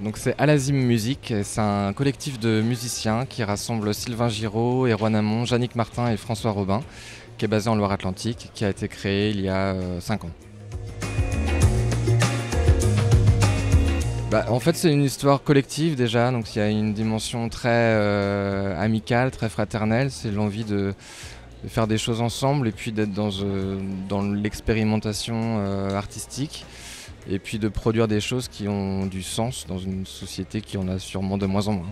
donc c'est Alazim Musique, c'est un collectif de musiciens qui rassemble Sylvain Giraud, Erwan Amon, Yannick Martin et François Robin, qui est basé en Loire-Atlantique, qui a été créé il y a 5 ans. En fait, c'est une histoire collective déjà, donc il y a une dimension très amicale, très fraternelle. C'est l'envie de faire des choses ensemble et puis d'être dans l'expérimentation artistique et puis de produire des choses qui ont du sens dans une société qui en a sûrement de moins en moins.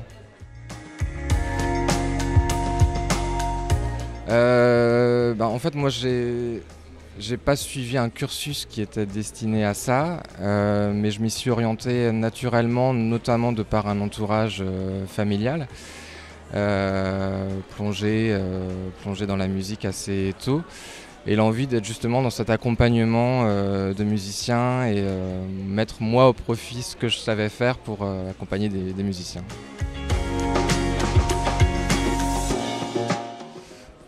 En fait, moi, j'ai pas suivi un cursus qui était destiné à ça, mais je m'y suis orienté naturellement, notamment de par un entourage familial, plongé dans la musique assez tôt, et l'envie d'être justement dans cet accompagnement de musiciens et mettre moi au profit ce que je savais faire pour accompagner des musiciens.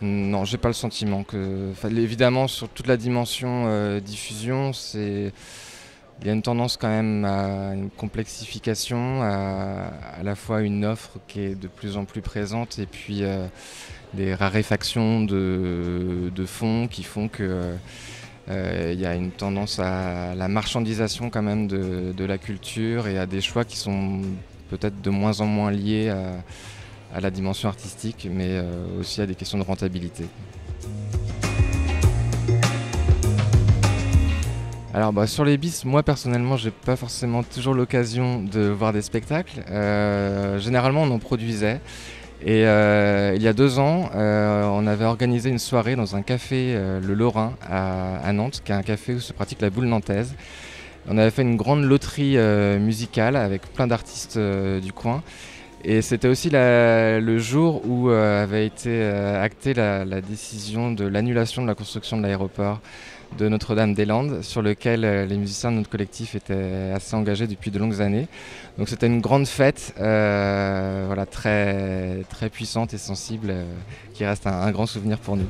Non, j'ai pas le sentiment que. Évidemment, sur toute la dimension diffusion, il y a une tendance quand même à une complexification, à la fois une offre qui est de plus en plus présente et puis des raréfactions de fonds qui font que il y a une tendance à la marchandisation quand même de la culture et à des choix qui sont peut-être de moins en moins liés à la dimension artistique, mais aussi à des questions de rentabilité. Alors sur les bis, moi personnellement, j'ai pas forcément toujours l'occasion de voir des spectacles. Généralement, on en produisait. Et il y a 2 ans, on avait organisé une soirée dans un café, le Lorrain, à Nantes, qui est un café où se pratique la boule nantaise. On avait fait une grande loterie musicale avec plein d'artistes du coin. Et c'était aussi le jour où avait été actée la décision de l'annulation de la construction de l'aéroport de Notre-Dame-des-Landes, sur lequel les musiciens de notre collectif étaient assez engagés depuis de longues années. Donc c'était une grande fête, très, très puissante et sensible, qui reste un grand souvenir pour nous.